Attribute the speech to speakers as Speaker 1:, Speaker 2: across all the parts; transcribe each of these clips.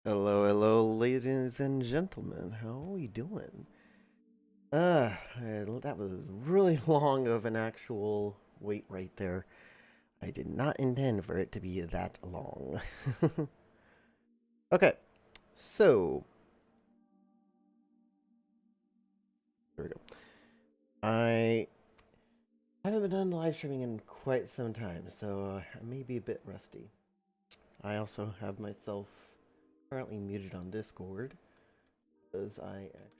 Speaker 1: Hello, hello, ladies and gentlemen. How are we doing? That was really long of an actual wait right there. I did not intend for it to be that long. Okay, so here we go. I haven't been done live streaming in quite some time, so I may be a bit rusty. I also have myself currently muted on Discord because I actually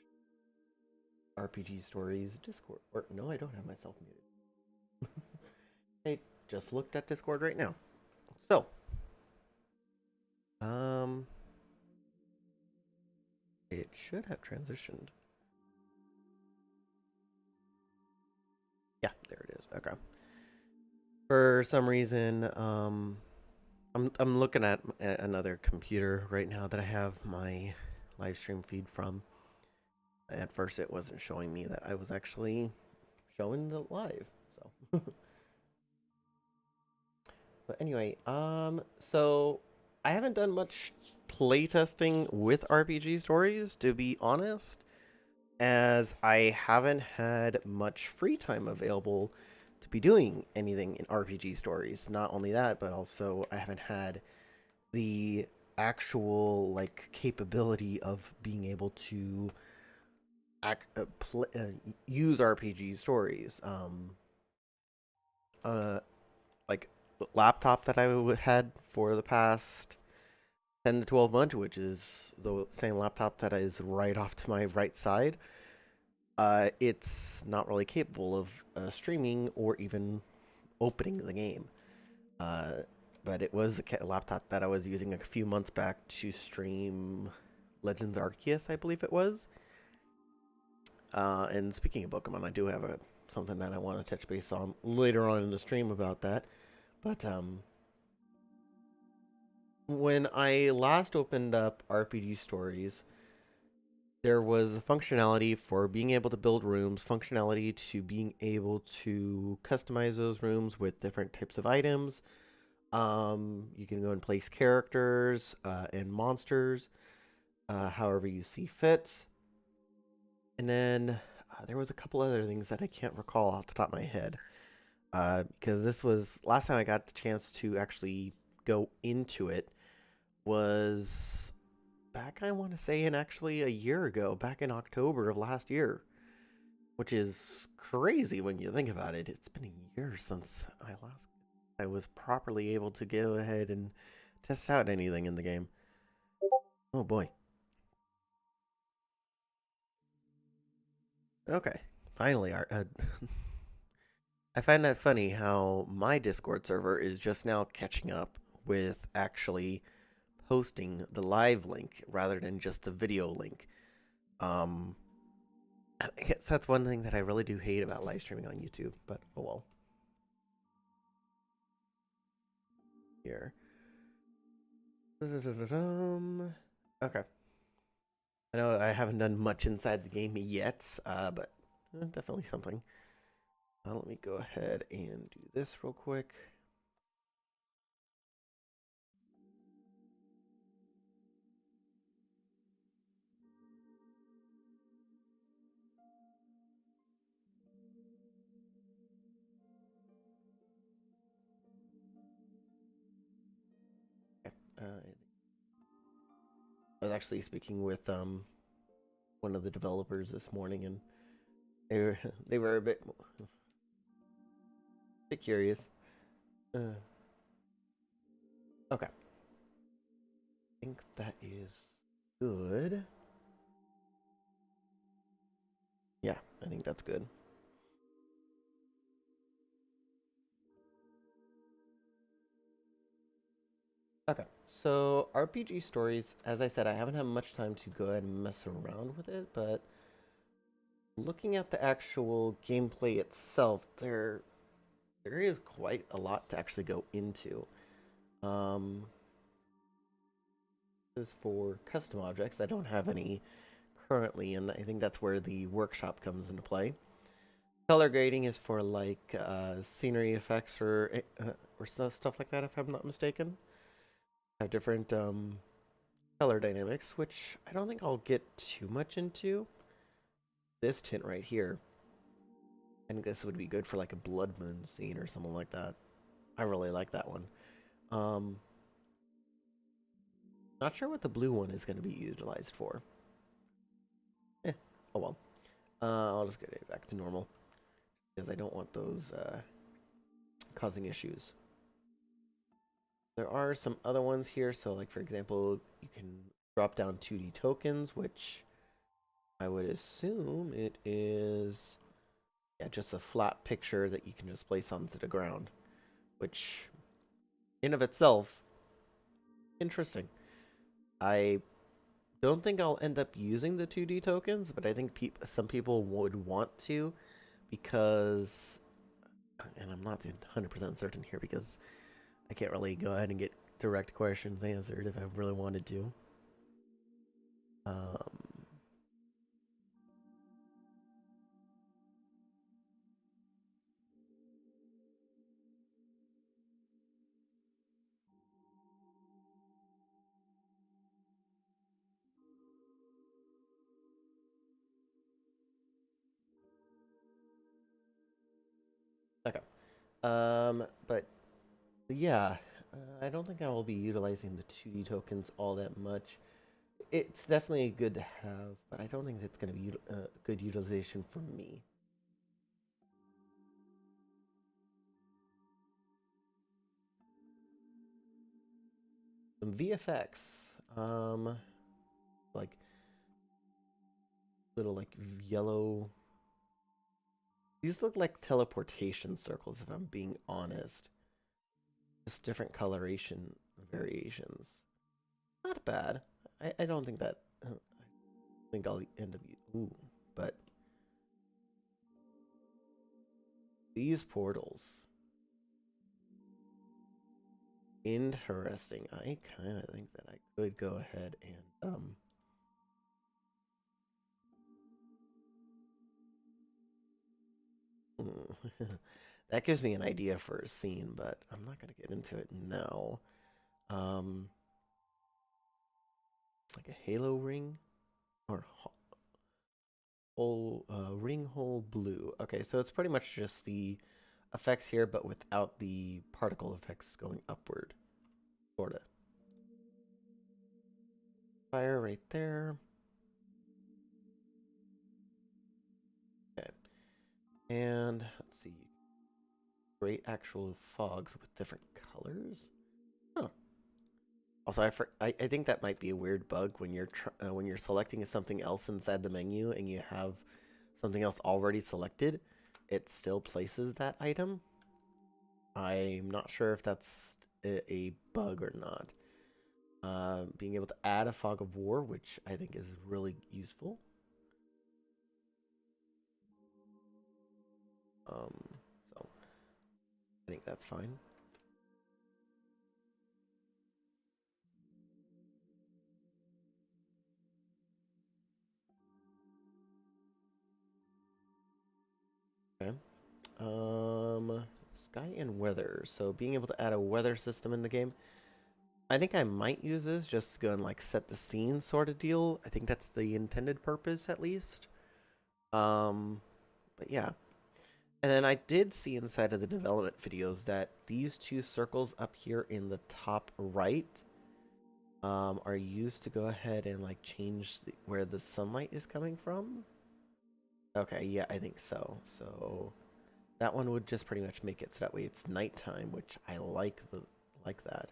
Speaker 1: RPG Stories Discord. Or no, I don't have myself muted. I just looked at Discord right now. So, um, it should have transitioned. Yeah, there it is. Okay. For some reason, I'm looking at another computer right now that I have my live stream feed from. At first, it wasn't showing me that I was actually showing the live. So, but anyway, so I haven't done much playtesting with RPG stories, to be honest, as I haven't had much free time available to be doing anything in RPG stories. Not only that, but also I haven't had the actual like capability of being able to use RPG stories. Uh, like the laptop that I had for the past 10 to 12 months, which is the same laptop that is right off to my right side. It's not really capable of streaming or even opening the game. Uh, but it was a laptop that I was using a few months back to stream Legends Arceus, I believe it was. And speaking of Pokemon, I do have something that I want to touch base on later on in the stream about that. But when I last opened up RPG Stories, there was a functionality for being able to build rooms, functionality to being able to customize those rooms with different types of items. You can go and place characters and monsters however you see fit. And then there was a couple other things that I can't recall off the top of my head. Because this was last time I got the chance to actually go into it was back, I want to say, in actually a year ago, back in October of last year, which is crazy when you think about it. It's been a year since I was properly able to go ahead and test out anything in the game. Oh boy. Okay. Finally, I find that funny how my Discord server is just now catching up with actually posting the live link rather than just the video link. Um, I guess that's one thing that I really do hate about live streaming on YouTube, but oh well. Here. Okay. I know I haven't done much inside the game yet, but definitely something. Let me go ahead and do this real quick. I was actually speaking with one of the developers this morning, and they were they were a bit curious. Okay, I think that is good. Yeah, I think that's good. Okay, so RPG stories, as I said, I haven't had much time to go ahead and mess around with it, but looking at the actual gameplay itself, there is quite a lot to actually go into. Um, this is for custom objects. I don't have any currently, and I think that's where the workshop comes into play. Color grading is for like scenery effects or stuff like that, if I'm not mistaken. Have different color dynamics, which I don't think I'll get too much into. This tint right here, I think this would be good for like a blood moon scene or something like that. I really like that one. Um, Not sure what the blue one is going to be utilized for. Eh, oh well. I'll just get it back to normal because I don't want those causing issues. There are some other ones here. So, like for example, you can drop down 2D tokens, which I would assume it is, yeah, just a flat picture that you can just place onto the ground, which in of itself, interesting. I don't think I'll end up using the 2D tokens, but I think some people would want to because, and I'm not 100% certain here because I can't really go ahead and get direct questions answered if I really wanted to. Um, okay. But yeah, I don't think I will be utilizing the 2D tokens all that much. It's definitely good to have, but I don't think it's going to be good utilization for me. Some VFX, like little like yellow. These look like teleportation circles, if I'm being honest. Just different coloration variations. Not bad. I don't think that. I think I'll end up. Ooh, but these portals. Interesting. I kind of think that I could go ahead and that gives me an idea for a scene, but I'm not gonna get into it now. Um, like a halo ring or hole ring hole blue. Okay, so it's pretty much just the effects here, but without the particle effects going upward, sorta. Fire right there. Okay, and let's see. Great actual fogs with different colors. Huh. Also, I think that might be a weird bug when you're selecting something else inside the menu and you have something else already selected, it still places that item. I'm not sure if that's a bug or not. Being able to add a fog of war, which I think is really useful. So I think that's fine. Okay. Sky and weather. So being able to add a weather system in the game. I think I might use this just to go and like set the scene sort of deal. I think that's the intended purpose at least. But yeah. And then I did see inside of the development videos that these two circles up here in the top right are used to go ahead and like change where the sunlight is coming from. Okay, yeah, I think so. So that one would just pretty much make it so that way it's nighttime, which I like that.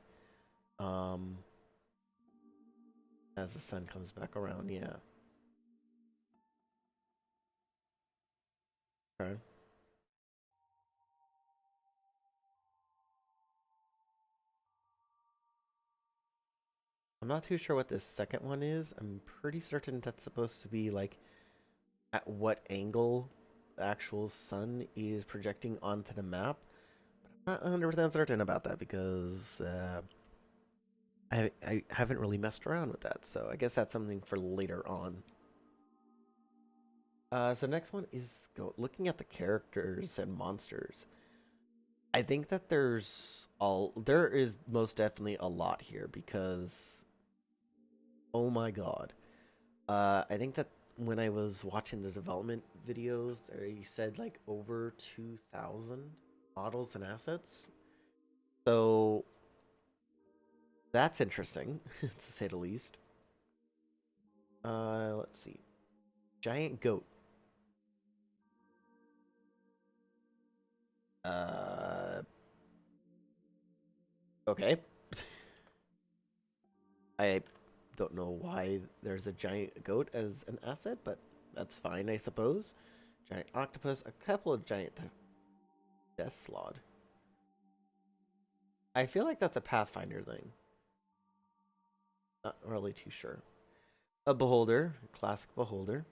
Speaker 1: Um, as the sun comes back around, yeah. Okay. I'm not too sure what this second one is. I'm pretty certain that's supposed to be like at what angle the actual sun is projecting onto the map. But I'm not 100% certain about that because I haven't really messed around with that. So I guess that's something for later on. So next one is looking at the characters and monsters. I think that there is most definitely a lot here because Oh my god. I think that when I was watching the development videos, they said like over 2,000 models and assets. So that's interesting, to say the least. Let's see. Giant goat. Uh, okay. I don't know why there's a giant goat as an asset, but that's fine, I suppose. Giant octopus, a couple of giant death slot. I feel like that's a Pathfinder thing. Not really too sure. A beholder, a classic beholder.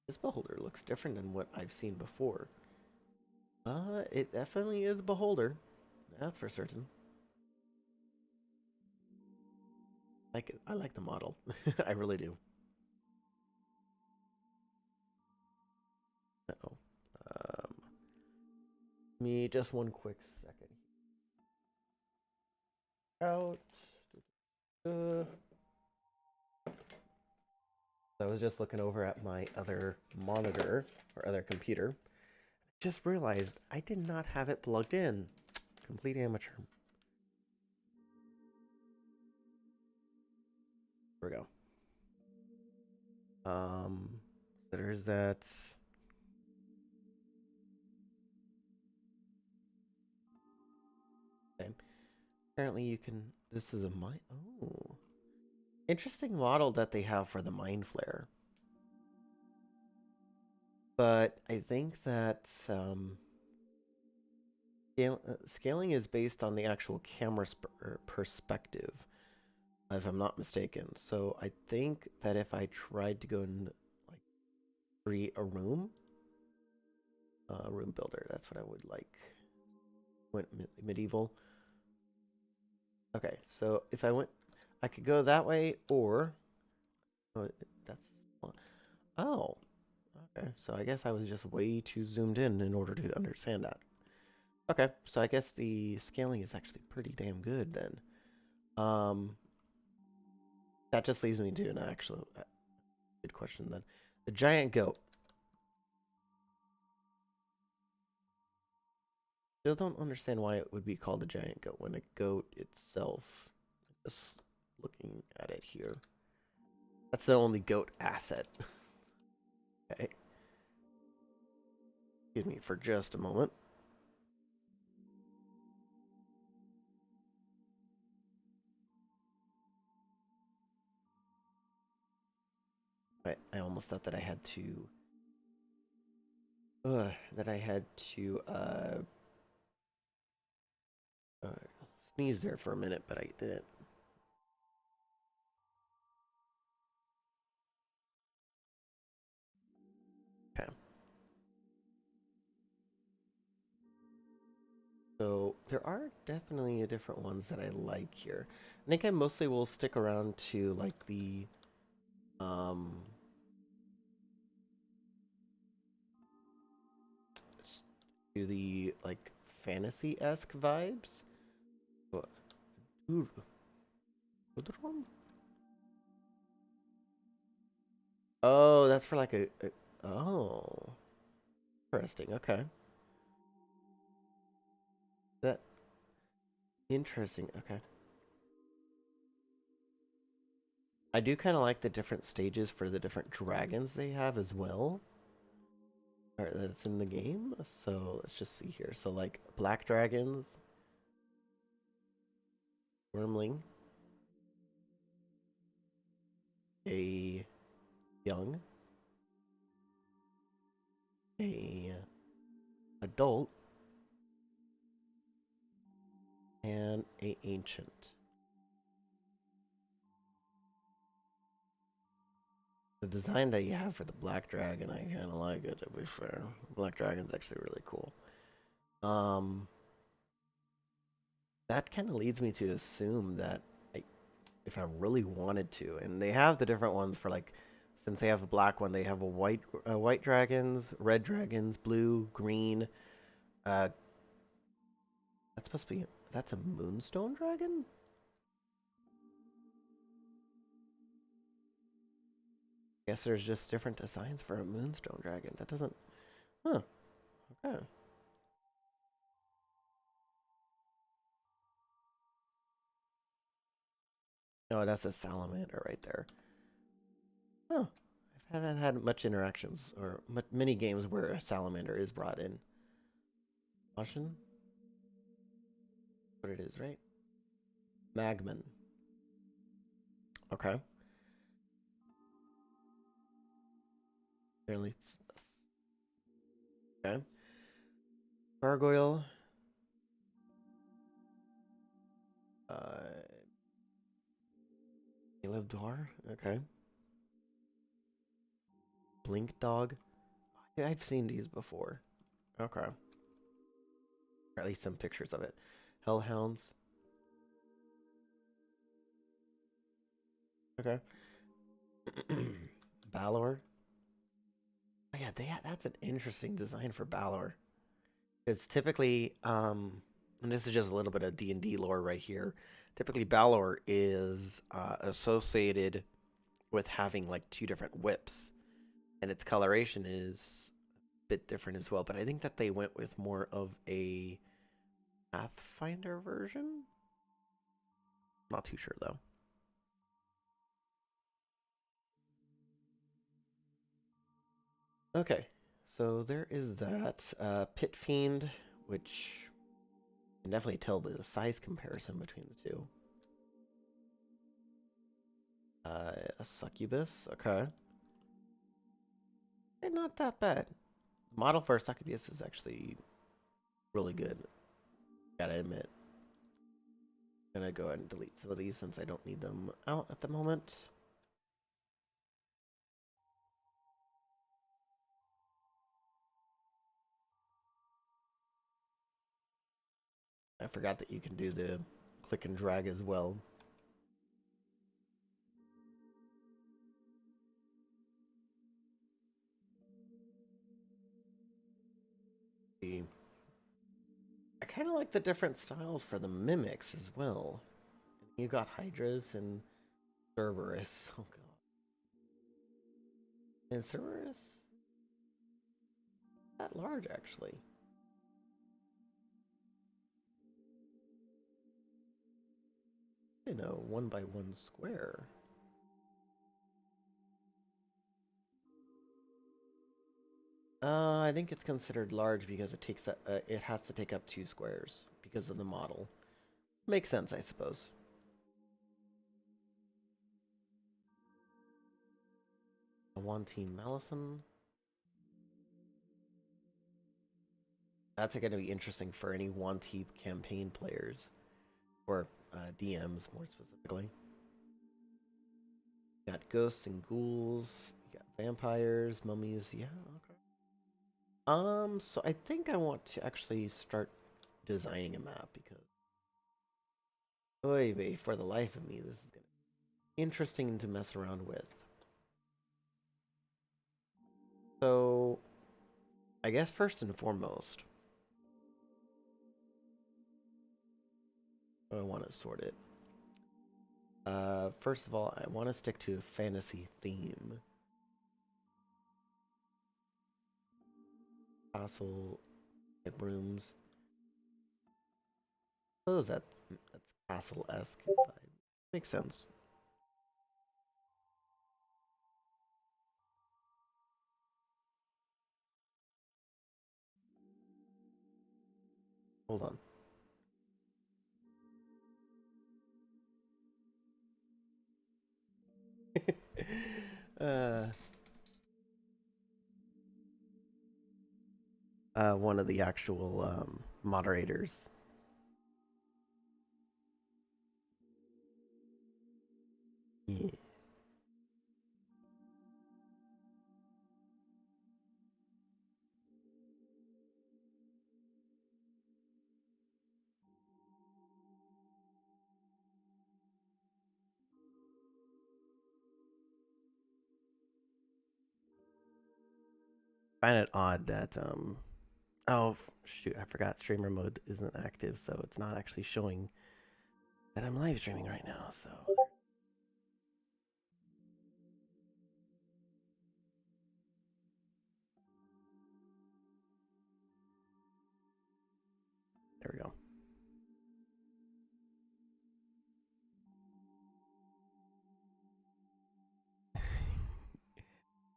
Speaker 1: This beholder looks different than what I've seen before. It definitely is a beholder. That's for certain. Like it. I like the model. I really do. Uh-oh. Me just one quick second. Out. I was just looking over at my other monitor or other computer. Just realized I did not have it plugged in. Complete amateur. There we go. There's that. Okay. Apparently you can. This is a mine. Oh, interesting model that they have for the mind flare. But I think that scaling is based on the actual camera perspective, if I'm not mistaken. So I think that if I tried to go and like create a room builder, that's what I would like. Went medieval. Okay, so if I went, I could go that way, or oh, that's oh, okay. So I guess I was just way too zoomed in order to understand that. Okay, so I guess the scaling is actually pretty damn good then. That just leaves me to an actual good question then. The giant goat. Still don't understand why it would be called a giant goat when a goat itself. Just looking at it here. That's the only goat asset. Okay. Excuse me for just a moment. I almost thought that I had to. That I had to uh, sneeze there for a minute, but I didn't. Okay. So there are definitely different ones that I like here. I think I mostly will stick around to like the um to the like fantasy-esque vibes. What? Ooh, oh, that's for like a oh, interesting. Okay. That interesting. Okay. I do kind of like the different stages for the different dragons they have as well. Or that's in the game. So let's just see here. So like black dragons, wormling, a young, a adult, and a ancient. The design that you have for the black dragon, I kind of like it. To be fair, black dragon's actually really cool. Um, that kind of leads me to assume that if I really wanted to, and they have the different ones for like, since they have a black one, they have a white dragons, red dragons, blue, green, uh, That's supposed to be. That's a moonstone dragon? Guess there's just different designs for a moonstone dragon. That doesn't. Huh. Okay. Oh, that's a salamander right there. Huh. I haven't had much interactions or many games where a salamander is brought in. Caution? What it is, right? Magman. Okay. Apparently it's okay. Gargoyle. Uh, Caleb Dwar. Okay. Blink Dog. Yeah, I've seen these before. Okay. Or at least some pictures of it. Hellhounds. Okay. Balor. Oh, yeah, that's an interesting design for Balor. Because typically, and this is just a little bit of D&D lore right here. Typically, Balor is associated with having like two different whips, and its coloration is a bit different as well. But I think that they went with more of a Pathfinder version. Not too sure though. Okay, so there is that Pit Fiend, which you can definitely tell the size comparison between the two. A Succubus, okay. Not that bad. The model for a Succubus is actually really good. Gotta admit. I'm gonna go ahead and delete some of these since I don't need them out at the moment. I forgot that you can do the click and drag as well. I kind of like the different styles for the mimics as well. You got Hydras and Cerberus. Oh god. And Cerberus? That large actually. You know, 1 by 1 square. I think it's considered large because it has to take up 2 squares because of the model. Makes sense, I suppose. A one team Malison. That's going to be interesting for any one team campaign players or DMs more specifically. You got ghosts and ghouls. You got vampires, mummies. Yeah, okay. So I think I want to actually start designing a map because, oy vey, for the life of me, this is gonna be interesting to mess around with. So, I guess first and foremost, I want to sort it. First of all, I want to stick to a fantasy theme. Castle, rooms. Oh, that's castle-esque vibe. Makes sense. Hold on. uh, One of the actual moderators. Yeah. Find it odd that Oh, shoot, I forgot streamer mode isn't active, so it's not actually showing that I'm live streaming right now, so. There we go.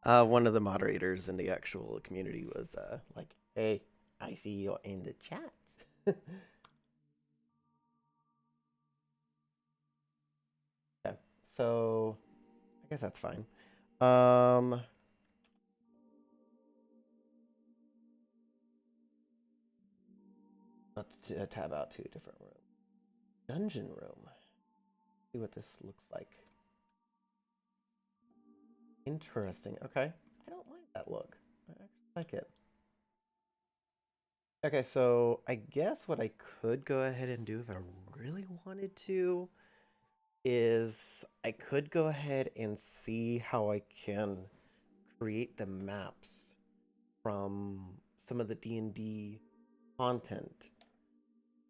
Speaker 1: One of the moderators in the actual community was like, "Hey, I see you're in the chat." Okay, so I guess that's fine. Let's tab out to a different room. Dungeon room. See what this looks like. Interesting. Okay, I don't mind that look. I actually like it. Okay, so I guess what I could go ahead and do if I really wanted to is I could go ahead and see how I can create the maps from some of the D&D content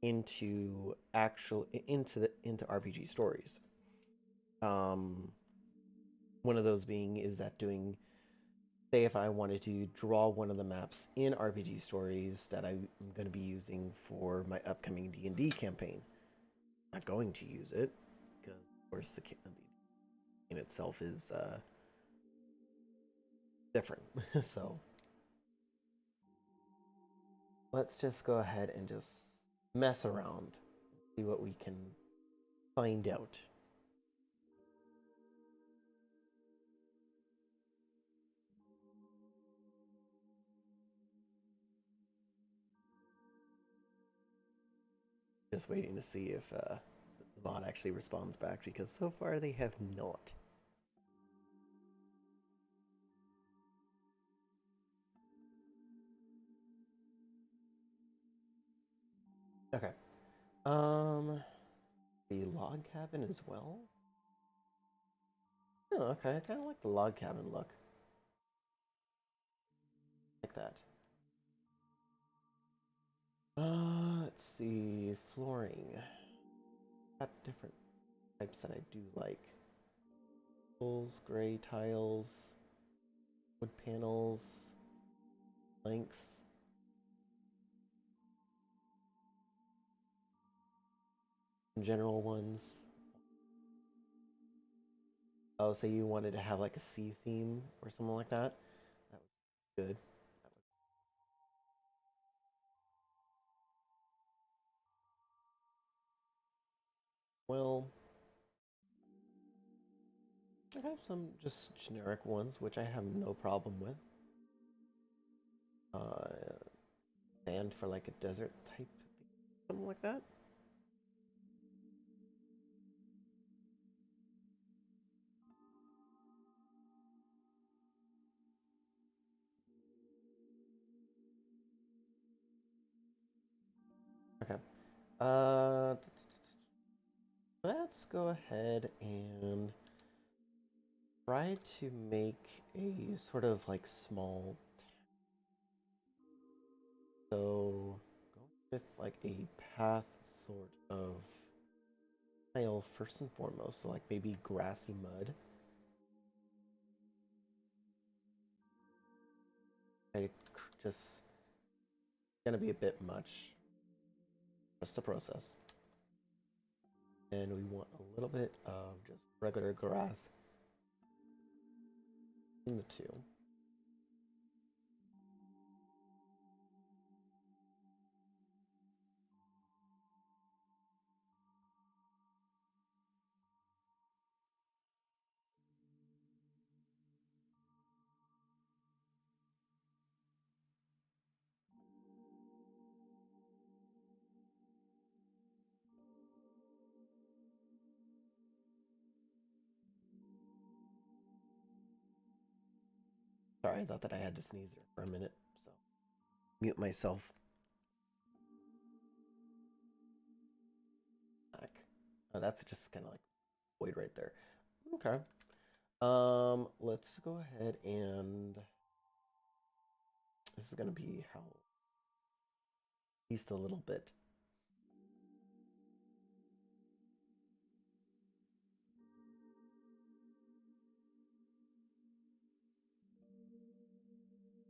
Speaker 1: into into RPG stories. Um one of those being is that doing, say if I wanted to draw one of the maps in RPG stories that I'm going to be using for my upcoming D&D campaign. I'm not going to use it because of course the game in itself is different. So let's just go ahead and just mess around, see what we can find out. Just waiting to see if the mod actually responds back because so far they have not. Okay. The log cabin as well. Oh, okay. I kind of like the log cabin look. Like that. Let's see. Flooring. Got different types that I do like. Pools, gray tiles, wood panels, planks. General ones. Oh, say you wanted to have like a sea theme or something like that. That would be good. Well, I have some just generic ones, which I have no problem with. Sand for like a desert type, something like that. Okay. Uh, let's go ahead and try to make a sort of like small. So go with like a path sort of tile first and foremost. So like maybe grassy mud. Just gonna be a bit much. Just a process. And we want a little bit of just regular grass in the two. Sorry, I thought that I had to sneeze there for a minute. So mute myself. Back. Oh, that's just kind of like void right there. Okay. Let's go ahead and this is gonna be how least a little bit.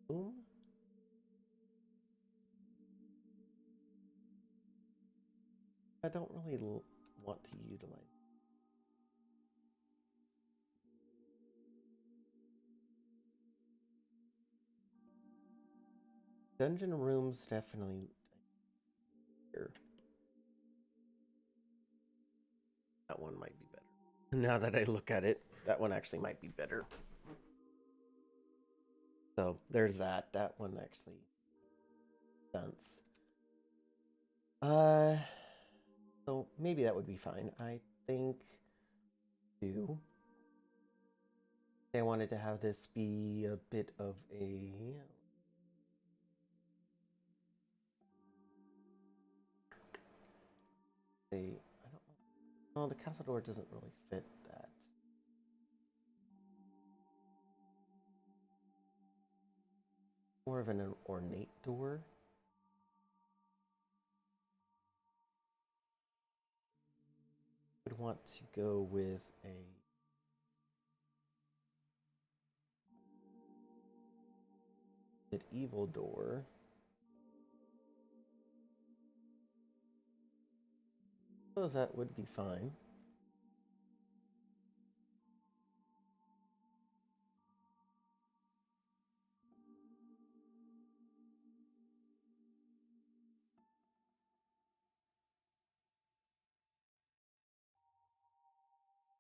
Speaker 1: Boom. I don't really want to utilize. Dungeon rooms definitely here. That one might be better. Now that I look at it, that one actually might be better. So there's that. That one actually sense. So maybe that would be fine. I think too. I wanted to have this be a bit of a I don't know. No, the castle door doesn't really fit that. More of an ornate door. Would want to go with a medieval door. I suppose that would be fine.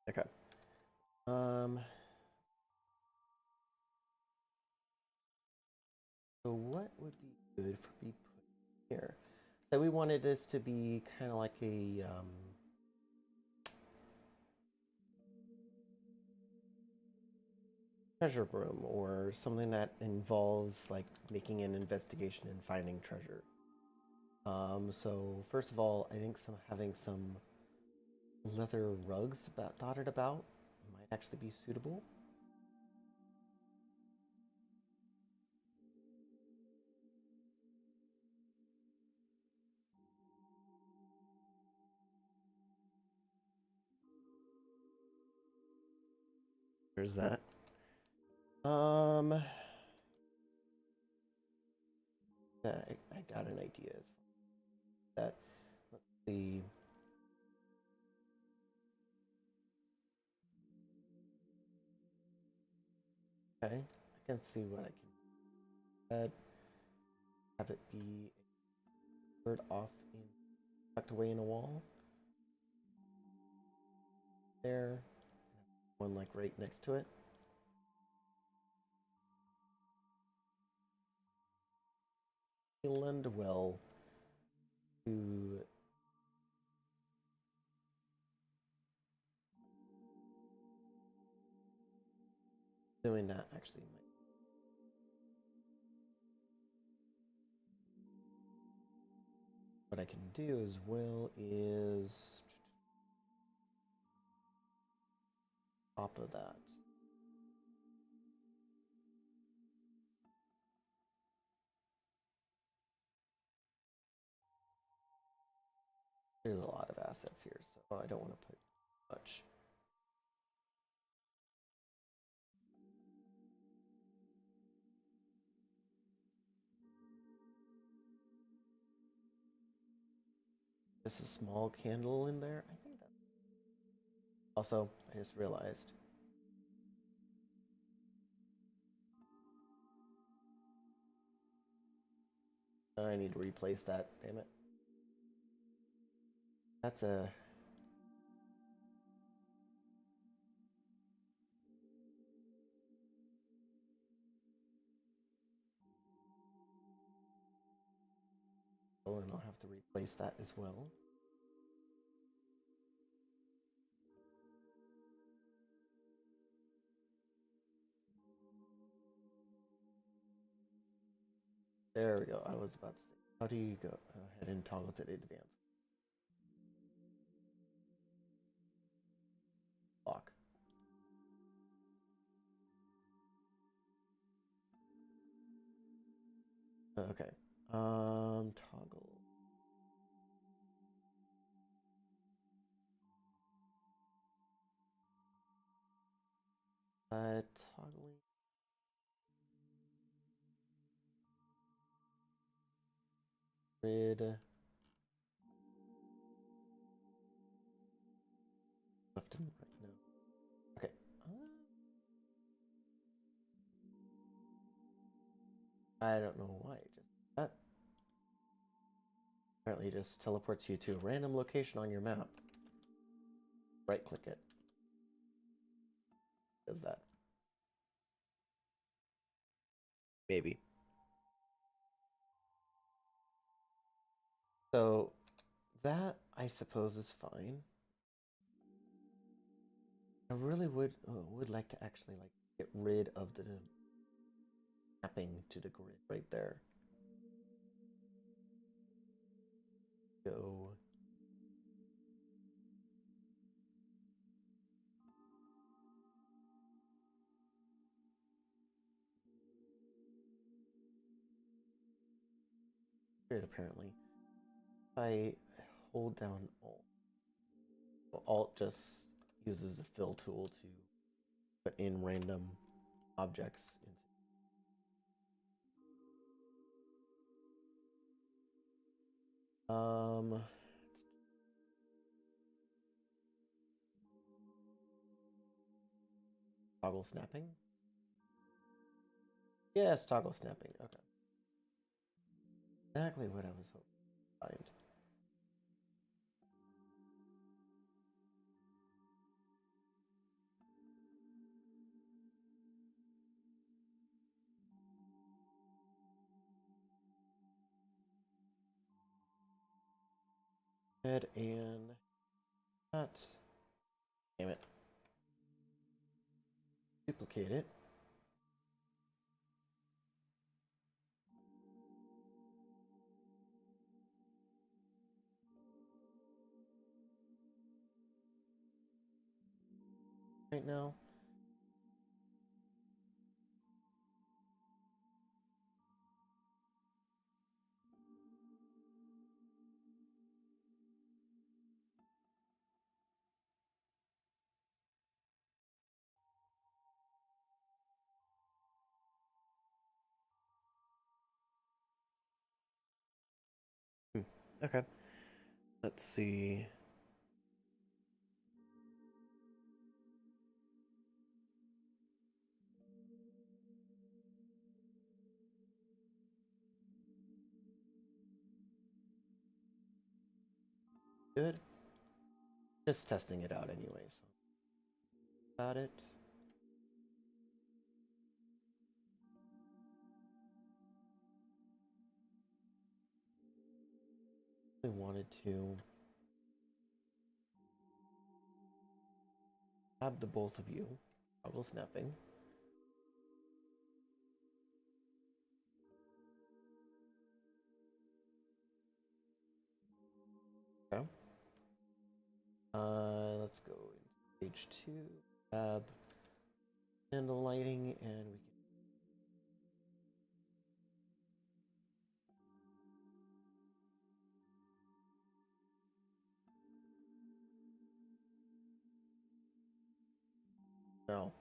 Speaker 1: Okay. So what would be good for me put here? So we wanted this to be kind of like a treasure room or something that involves like making an investigation and finding treasure. So first of all, I think having some leather rugs dotted about might actually be suitable. There's that. Yeah, I got an idea. That let's see. Okay, I can see what I can have it be a bird off in tucked away in a wall. There, one like right next to it. Lend well to doing that actually. What I can do as well is top of that. There's a lot of assets here, so I don't want to put much. Just a small candle in there. I think that. Also, I just realized. I need to replace that. Damn it. That's a. Oh, and I'll have to replace that as well. There we go. I was about to say. How do you go ahead and toggle to the advanced lock? Okay. Toggle. Toggling. Grid. Left and right, no. Okay. I don't know why it just that. Apparently just teleports you to a random location on your map. Right click it. Does that. Maybe. So that I suppose is fine. I really would like to actually like get rid of the mapping to the grid right there. Go. Grid apparently. If I hold down Alt just uses the fill tool to put in random objects into. Toggle snapping. Yes, toggle snapping. Okay. Exactly what I was hoping to find. Head and that. Damn it. Duplicate it. Right now. Okay. Let's see. Good. Just testing it out anyway. So about it. I wanted to have the both of you. Toggle snapping. Okay. Let's go into page 2, tab, candle lighting, and we can. No.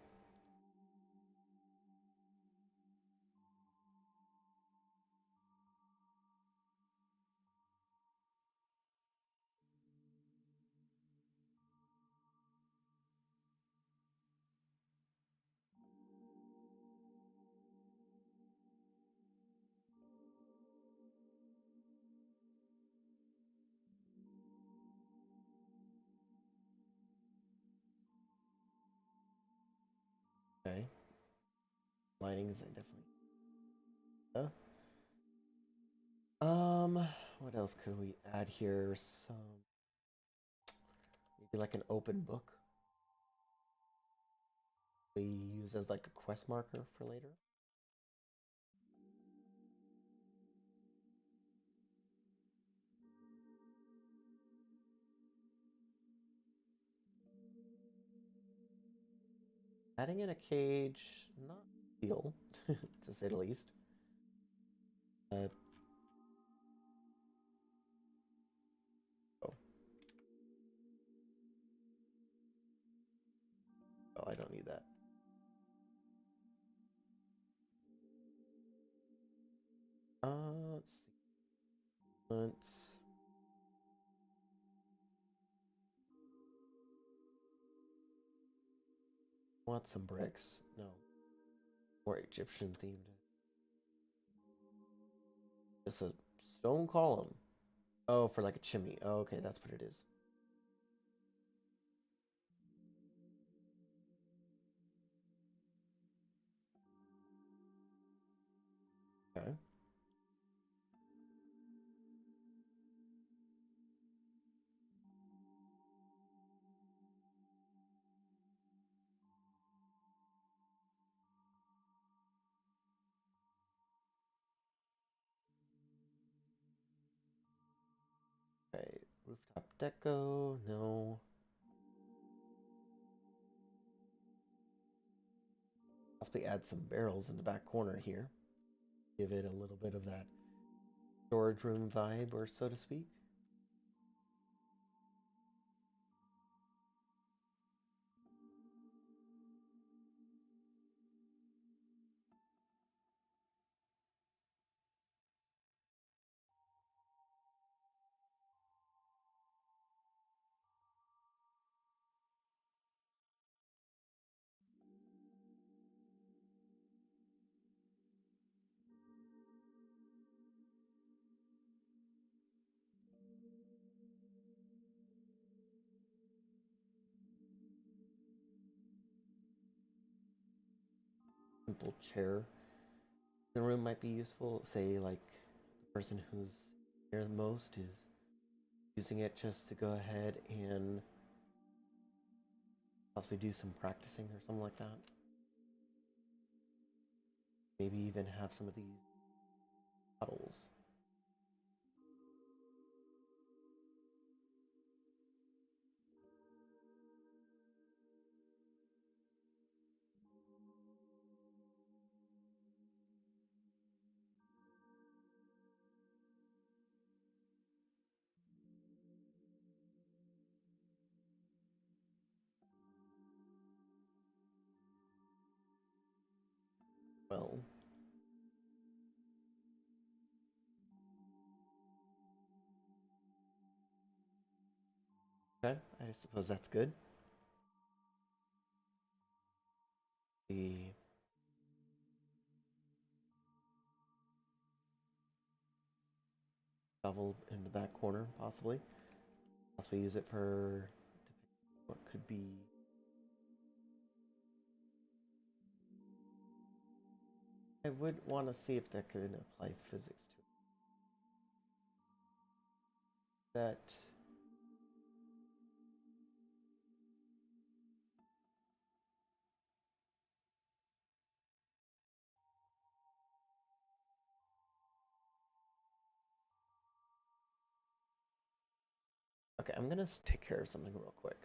Speaker 1: Okay. Lightings, I definitely. What else could we add here? Some maybe like an open book we use as like a quest marker for later. Adding in a cage, not ideal, to say the least. Oh, oh, I don't need that. Want some bricks? No. More Egyptian themed. Just a stone column. Oh, for like a chimney. Oh, okay, that's what it is. Okay. Okay, rooftop deco, no. Possibly add some barrels in the back corner here. Give it a little bit of that storage room vibe, or so to speak. Simple chair in the room might be useful. Say, like, the person who's here the most is using it just to go ahead and possibly do some practicing or something like that. Maybe even have some of these bottles. Well, okay, I suppose that's good. The shovel in the back corner, possibly. Possibly use it for what could be. I would want to see if that could apply physics to it. That. Okay, I'm gonna take care of something real quick.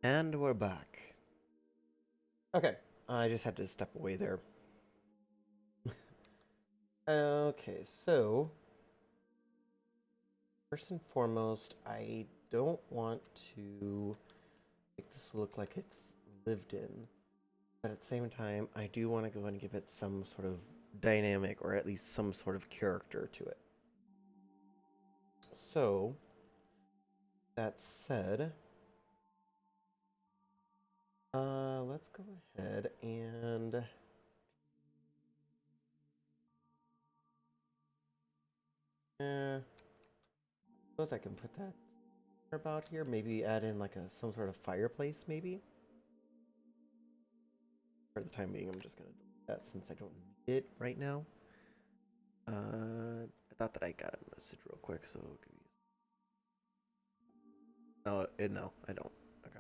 Speaker 1: And we're back. Okay, I just had to step away there. Okay, so first and foremost, I don't want to make this look like it's lived in, but at the same time, I do want to go and give it some sort of dynamic or at least some sort of character to it. So, that said, let's go ahead and suppose I can put that about here. Maybe add in like some sort of fireplace, maybe. For the time being, I'm just gonna delete that since I don't need it right now. I thought that I got a message real quick, so give me. Oh, no, I don't. Okay.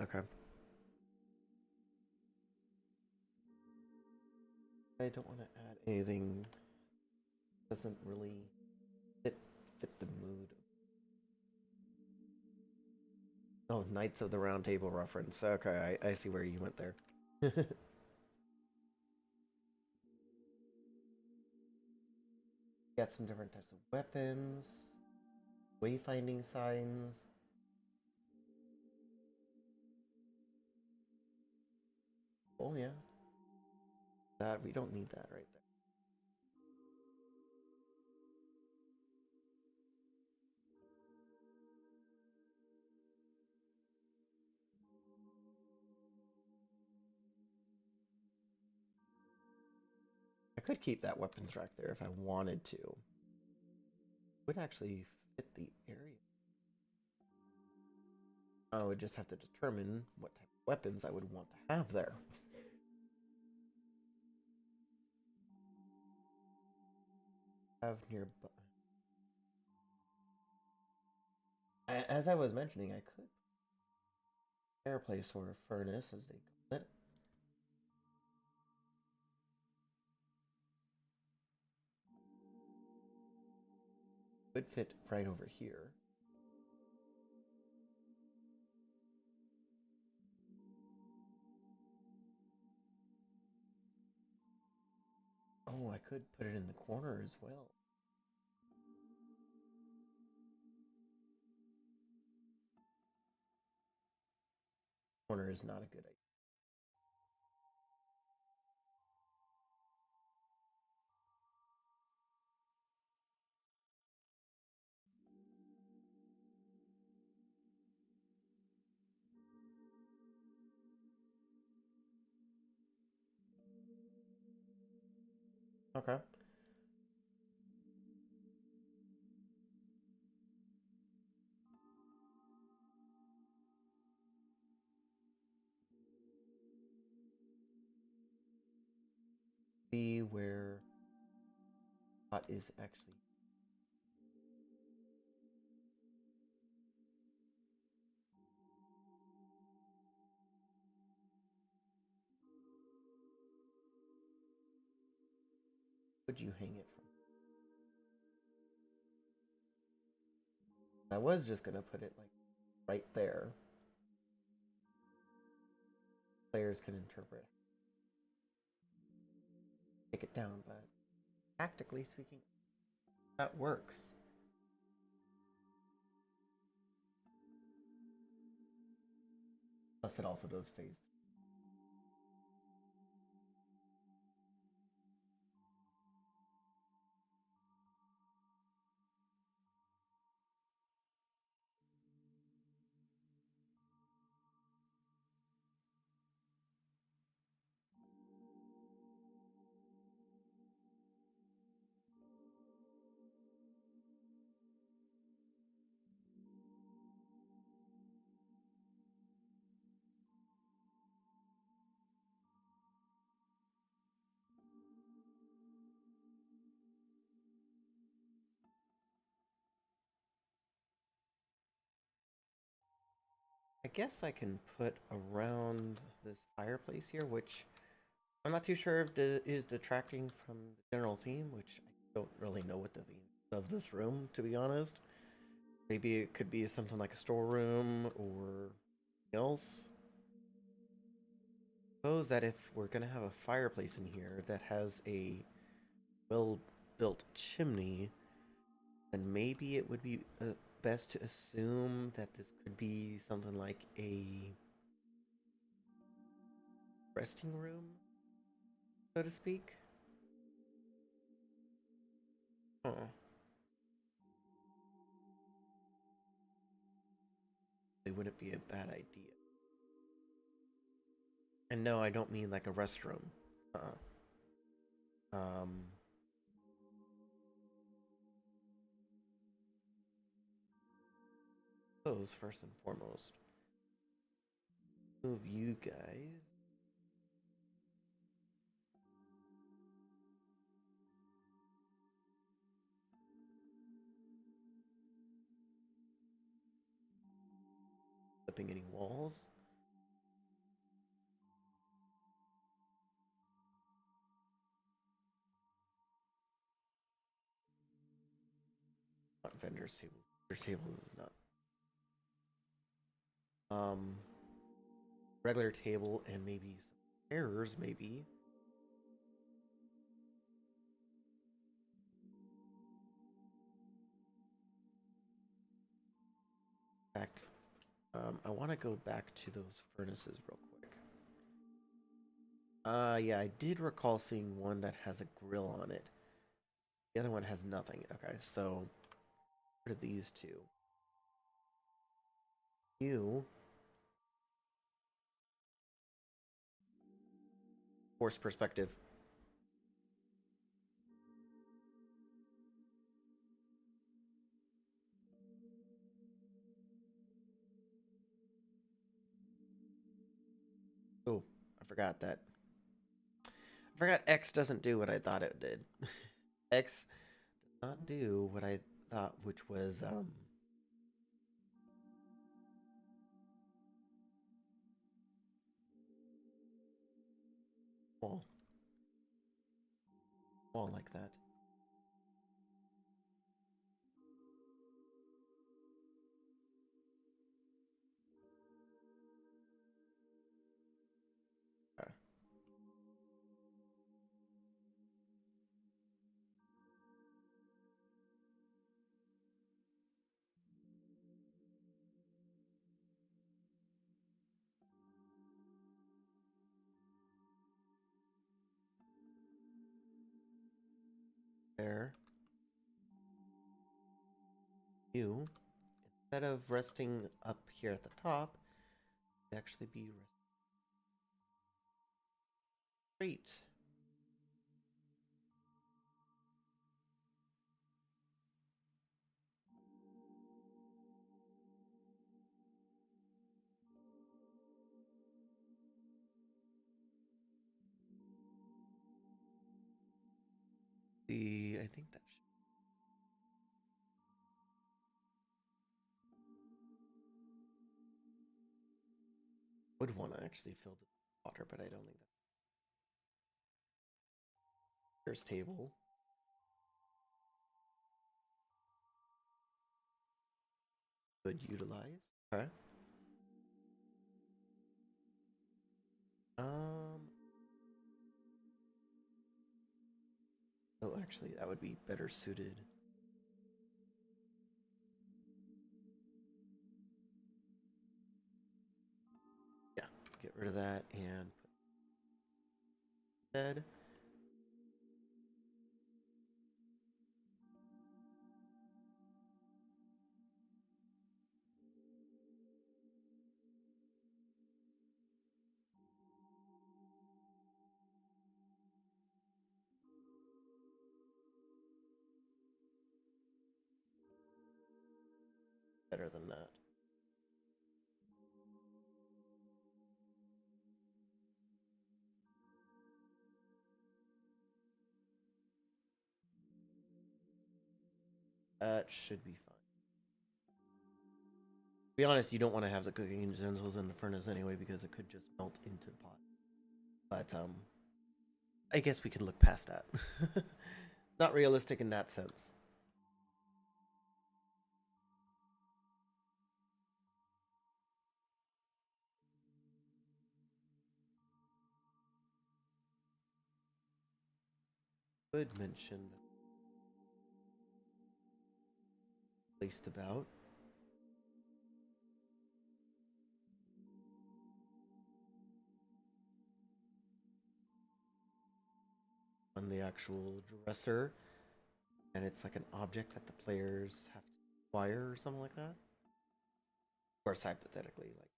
Speaker 1: Okay. I don't want to add anything. Doesn't really fit the mood. Oh, Knights of the Round Table reference. Okay, I see where you went there. Got some different types of weapons, wayfinding signs. Oh yeah, that we don't need that right there. I could keep that weapons rack there if I wanted to. Would actually fit the area. I would just have to determine what type of weapons I would want to have there. Have nearby. As I was mentioning, I could fireplace or a furnace, as they call it. Would fit right over here. Oh, I could put it in the corner as well. Corner is not a good idea. Okay. See where pot is actually. Would you hang it from? I was just gonna put it like right there. players can interpret, take it down, but tactically speaking, that works. Plus, it also does phase. I guess I can put around this fireplace here, which I'm not too sure if is detracting from the general theme, which I don't really know what the theme of this room, to be honest. Maybe it could be something like a storeroom or else. Suppose that if we're gonna have a fireplace in here that has a well-built chimney, then maybe it would be best to assume that this could be something like a resting room, so to speak. Oh, it wouldn't be a bad idea. And no, I don't mean like a restroom. Um, those first and foremost. Move you guys. Flipping any walls. Not vendors table. Vendors table is not. Um, regular table and maybe some chairs, maybe. In fact, I want to go back to those furnaces real quick. Yeah, I did recall seeing one that has a grill on it. The other one has nothing. Okay, so what are these two? You force perspective. Oh, I forgot that. I forgot X doesn't do what I thought it did. X does not do what I thought, which was wall, wall like that. Okay. There, you instead of resting up here at the top, actually be straight. The I think that would want to actually fill the water, but I don't think that. There's table. Could utilize. Okay. actually, that would be better suited. Yeah, get rid of that and put bed. Better than that. That should be fine. To be honest, you don't want to have the cooking utensils in the furnace anyway because it could just melt into the pot. But I guess we could look past that. Not realistic in that sense. Could mention placed about. On the actual dresser, and it's like an object that the players have to acquire or something like that. Of course, hypothetically, like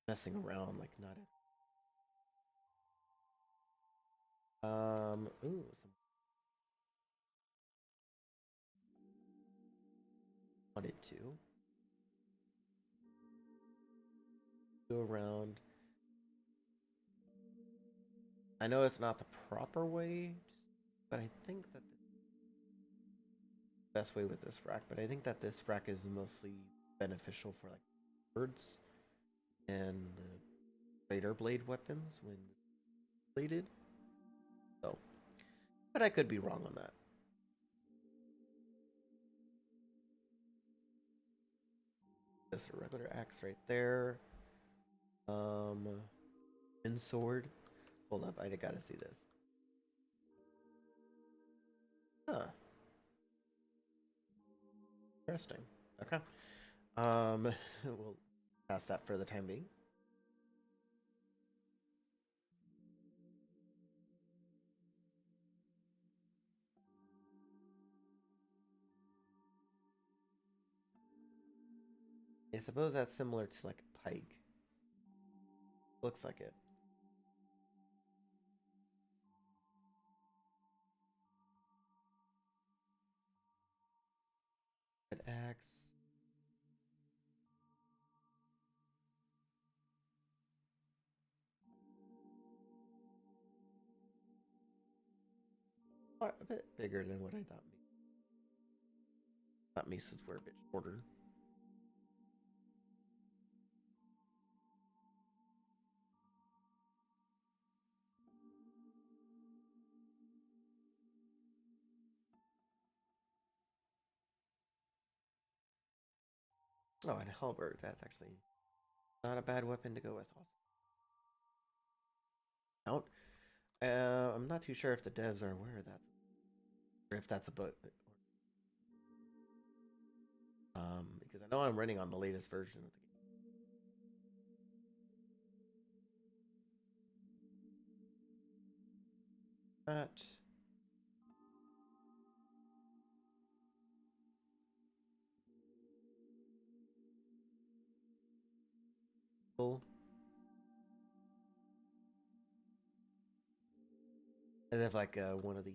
Speaker 1: messing around, like not. Ooh, some wanted to go around. I know it's not the proper way, but I think that the best way with this rack. But I think that this rack is mostly beneficial for like birds and the Raider blade weapons when bladed. So, but I could be wrong on that. Just a regular axe right there. And sword. Hold up, I gotta see this. Huh. Interesting. Okay. We'll pass that for the time being. I suppose that's similar to like a pike. Looks like it. An axe. A bit bigger than what I thought. Thought maces were a bit shorter. Oh, and a halberd. That's actually not a bad weapon to go with. Out. I'm not too sure if the devs are aware of that, or if that's a bug. Because I know I'm running on the latest version of the game. That. Cool. As if like one of the.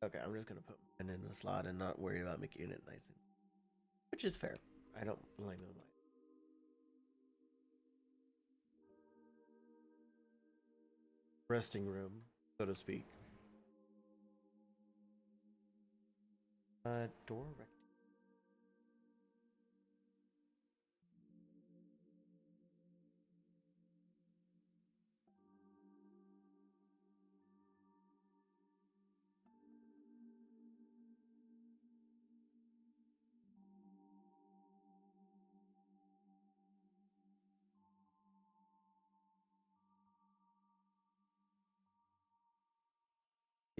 Speaker 1: Okay, I'm just gonna put mine in the slot and not worry about making it nice, which is fair. I don't blame them. Resting room, so to speak. Door rect.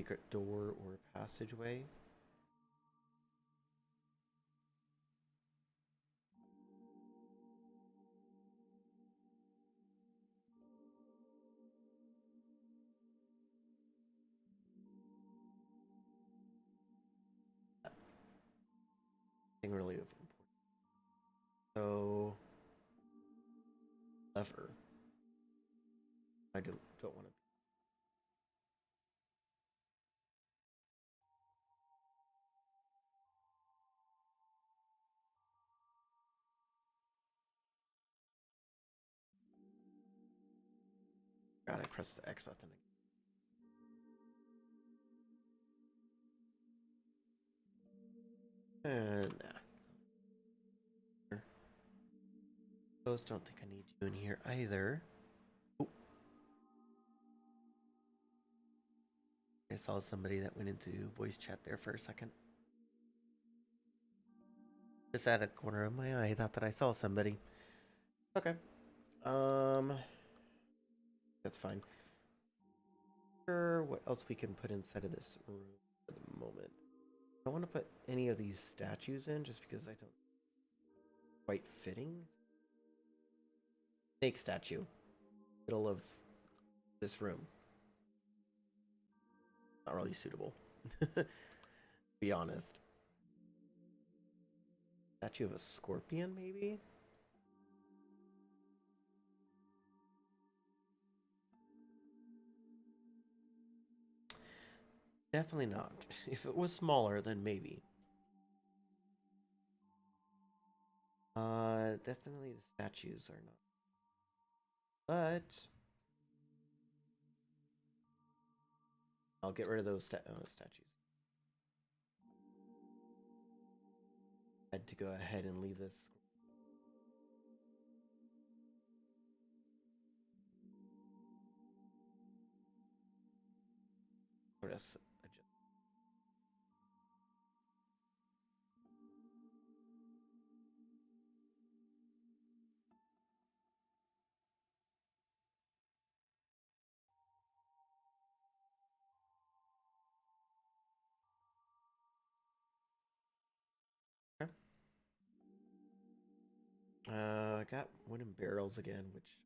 Speaker 1: secret door or passageway. Nothing really of importance. So lever. I don't want to. God, I pressed the X button again. And nah. Those don't think I need you in here either. Ooh. I saw somebody that went into voice chat there for a second. Just out of the corner of my eye, I thought that I saw somebody. Okay. That's fine. Sure, what else we can put inside of this room for the moment. I don't want to put any of these statues in just because I don't quite fitting. Snake statue. Middle of this room. Not really suitable. To be honest. Statue of a scorpion, maybe? Definitely not. If it was smaller, then maybe. Definitely the statues are not. But I'll get rid of those statues. I had to go ahead and leave this. Just adjust. Okay. I got wooden barrels again, which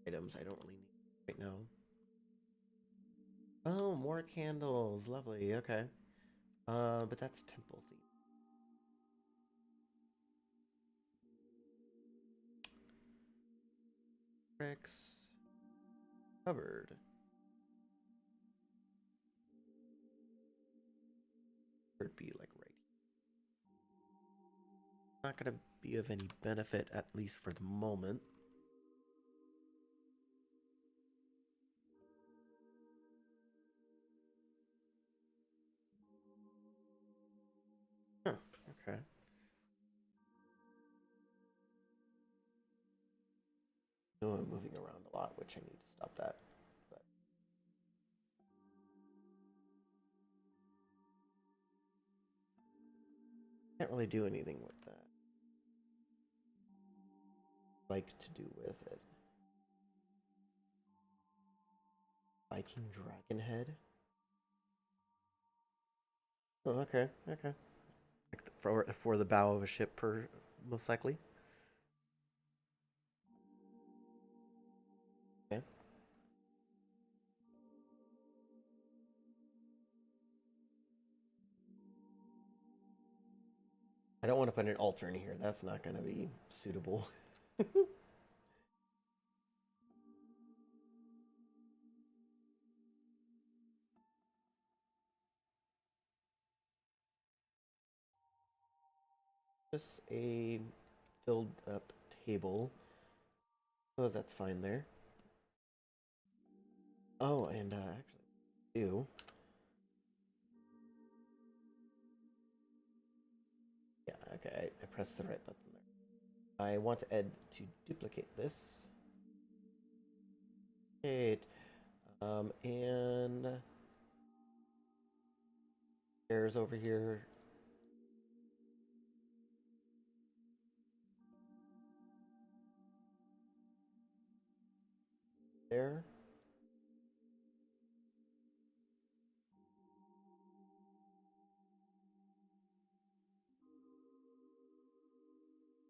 Speaker 1: items I don't really need right now. Oh, more candles. Lovely. Okay. But that's temple theme. Bricks. Covered. Would be like right here. Not gonna be of any benefit, at least for the moment. Huh, okay. I know I'm moving around a lot, which I need to stop that. But can't really do anything with that. Like to do with it. Viking dragon head. Oh, okay, okay. Like for the bow of a ship, per most likely. Okay. I don't want to put an altar in here. That's not going to be suitable. Just a filled up table. Oh, that's fine there. Oh, and actually, do. Yeah, okay, I pressed the right button there. I want to add to duplicate this. Okay, and there's over here. there.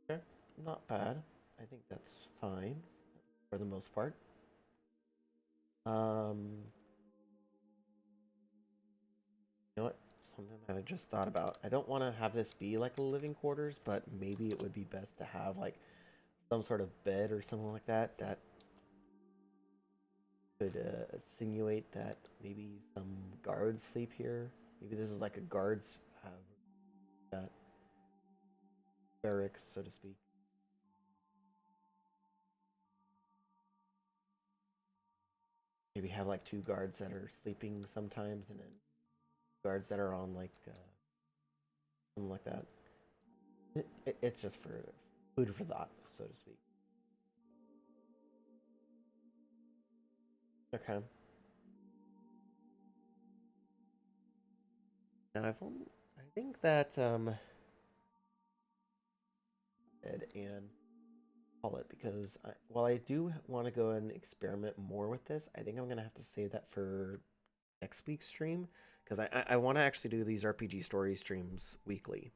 Speaker 1: Okay, not bad. I think that's fine for the most part. Um, you know what? Something that I just thought about. I don't want to have this be like a living quarters, but maybe it would be best to have like some sort of bed or something like that that could insinuate that maybe some guards sleep here. Maybe this is like a guards uh, barracks, so to speak. Maybe have like two guards that are sleeping sometimes, and then guards that are on like something like that. It's just for food for thought, so to speak. Okay. Now I think that and call it because while I do want to go and experiment more with this, I think I'm gonna have to save that for next week's stream because I want to actually do these RPG story streams weekly.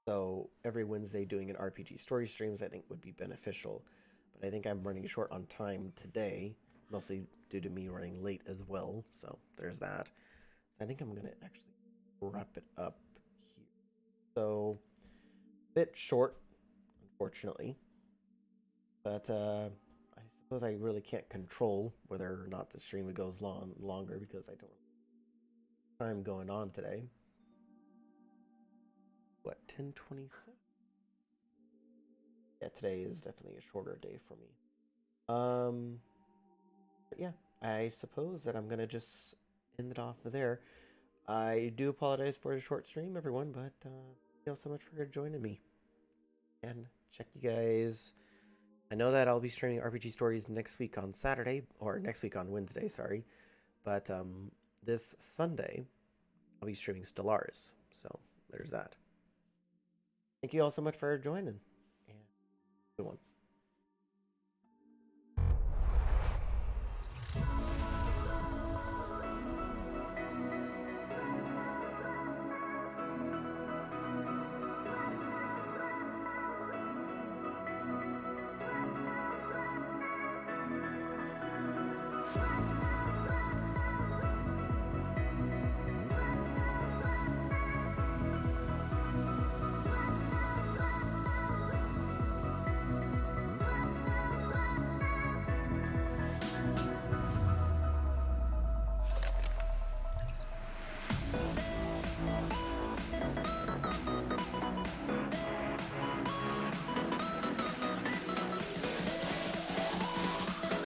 Speaker 1: So every Wednesday doing an RPG story streams I think would be beneficial. But I think I'm running short on time today, mostly due to me running late as well. So there's that. So I think I'm gonna actually wrap it up here. So a bit short, unfortunately. But I suppose I really can't control whether or not the stream goes longer because I don't have time going on today. What, 10:26? Yeah, today is definitely a shorter day for me. Um, but yeah, I suppose that I'm gonna just end it off there. I do apologize for the short stream, everyone, but thank you all so much for joining me. And check you guys. I know that I'll be streaming RPG stories next week on Saturday, or next week on Wednesday, sorry. But this Sunday, I'll be streaming Stellaris. So there's that. Thank you all so much for joining. And good one.